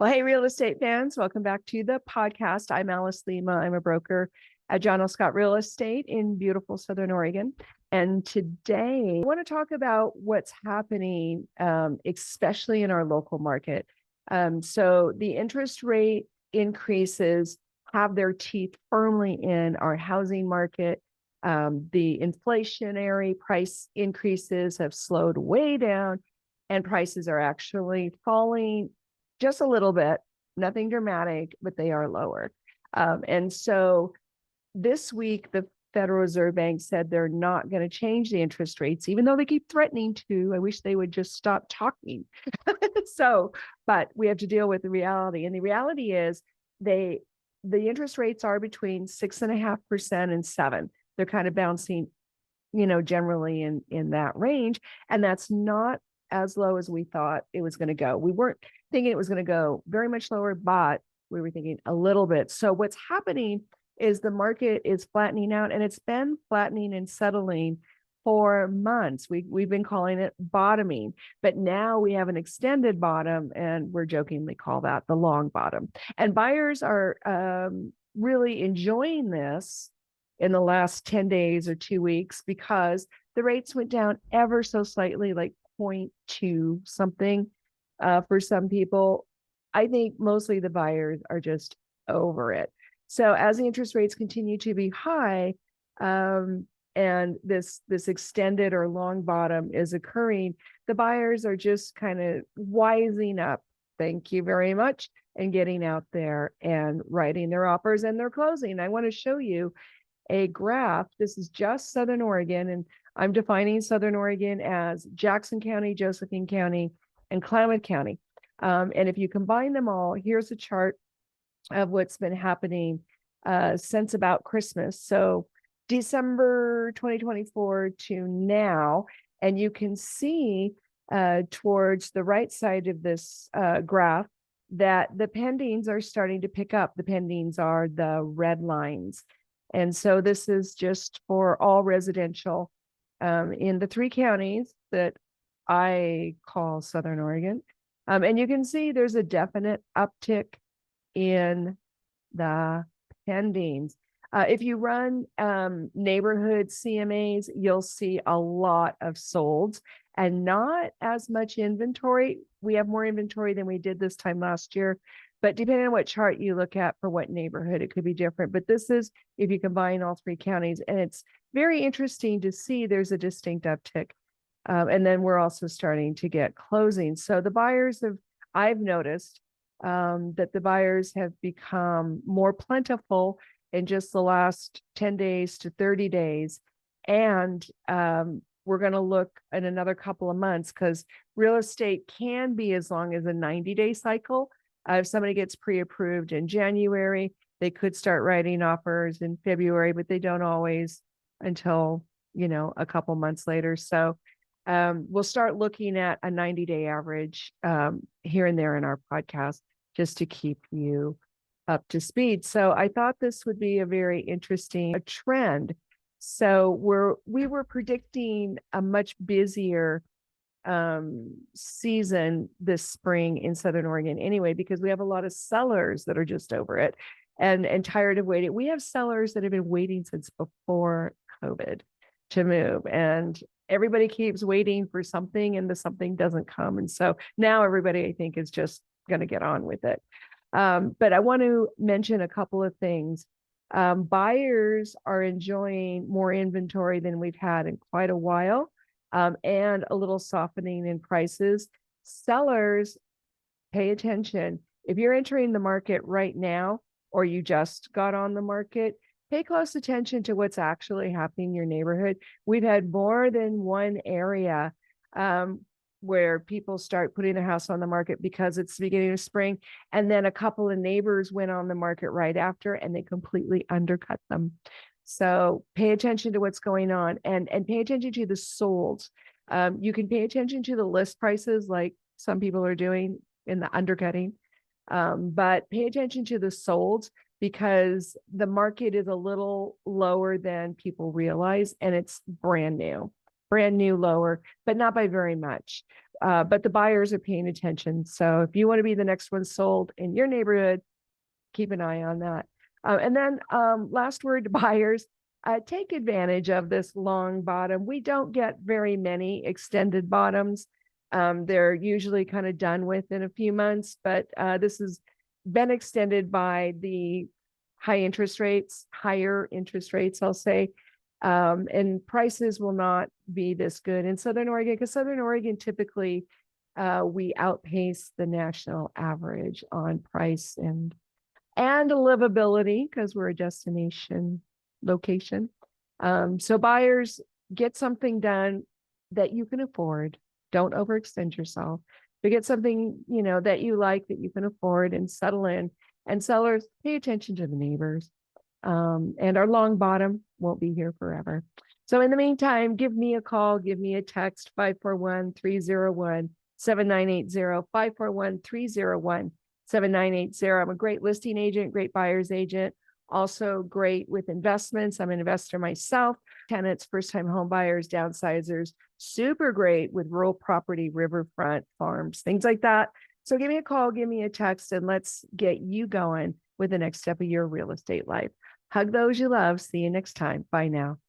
Well, hey, real estate fans, welcome back to the podcast. I'm Alice Lema. I'm a broker at John L. Scott Real Estate in beautiful Southern Oregon. And today I want to talk about what's happening, especially in our local market. So the interest rate increases have their teeth firmly in our housing market. The inflationary price increases have slowed way down, and prices are actually falling just a little bit, nothing dramatic, but they are lower. And so this week, the Federal Reserve Bank said they're not going to change the interest rates, even though they keep threatening to. I wish they would just stop talking. But we have to deal with the reality. And the reality is the interest rates are between 6.5% and 7%. They're kind of bouncing, generally in that range. And that's not as low as we thought it was going to go. We weren't thinking it was going to go very much lower, but we were thinking a little bit. So what's happening is the market is flattening out, and it's been flattening and settling for months. We've been calling it bottoming, but now we have an extended bottom, and we're jokingly call that the long bottom. And buyers are really enjoying this in the last 10 days or 2 weeks because the rates went down ever so slightly, like 0.2 something for some people. I think mostly the buyers are just over it. So as the interest rates continue to be high, and this extended or long bottom is occurring, the buyers are just kind of wising up. Thank you very much. And getting out there and writing their offers and their closing. I want to show you a graph. This is just Southern Oregon, and I'm defining Southern Oregon as Jackson County, Josephine County, and Klamath County. And if you combine them all, here's a chart of what's been happening since about Christmas. So December 2024 to now, and you can see towards the right side of this graph that the pendings are starting to pick up. The pendings are the red lines. And so this is just for all residential in the 3 counties that I call Southern Oregon. And you can see there's a definite uptick in the pendings. If you run neighborhood CMAs, you'll see a lot of solds and not as much inventory. We have more inventory than we did this time last year, but depending on what chart you look at for what neighborhood, it could be different. But this is if you combine all 3 counties, and it's very interesting to see there's a distinct uptick. And then we're also starting to get closings. So the buyers I've noticed that the buyers have become more plentiful in just the last 10 days to 30 days. And we're going to look in another couple of months because real estate can be as long as a 90-day cycle. If somebody gets pre-approved in January, they could start writing offers in February, but they don't always until, a couple months later. So we'll start looking at a 90-day average here and there in our podcast just to keep you up to speed. So I thought this would be a very interesting trend. So we were predicting a much busier season this spring in Southern Oregon anyway, because we have a lot of sellers that are just over it and tired of waiting. We have sellers that have been waiting since before COVID to move, and everybody keeps waiting for something and the something doesn't come. And so now everybody, I think, is just going to get on with it. But I want to mention a couple of things. Buyers are enjoying more inventory than we've had in quite a while, and a little softening in prices. Sellers, pay attention. If you're entering the market right now, or you just got on the market, pay close attention to what's actually happening in your neighborhood. We've had more than one area where people start putting their house on the market because it's the beginning of spring. And then a couple of neighbors went on the market right after and they completely undercut them. So pay attention to what's going on and pay attention to the solds. You can pay attention to the list prices like some people are doing in the undercutting, but pay attention to the solds because the market is a little lower than people realize, and it's brand new lower, but not by very much. but the buyers are paying attention. So if you want to be the next one sold in your neighborhood, keep an eye on that. And then last word to buyers, take advantage of this long bottom. We don't get very many extended bottoms. They're usually kind of done with in a few months, but this has been extended by the higher interest rates, I'll say. And prices will not be this good in Southern Oregon, because Southern Oregon typically we outpace the national average on price and livability, because we're a destination location. So buyers, get something done that you can afford. Don't overextend yourself, but get something, that you like, that you can afford, and settle in. And sellers, pay attention to the neighbors. And our long bottom won't be here forever. So in the meantime, give me a call, give me a text, 541-301-7980, 541-301-7980. I'm a great listing agent, great buyer's agent, also great with investments. I'm an investor myself. Tenants, first-time home buyers, downsizers, super great with rural property, riverfront farms, things like that. So give me a call, give me a text, and let's get you going with the next step of your real estate life. Hug those you love. See you next time. Bye now.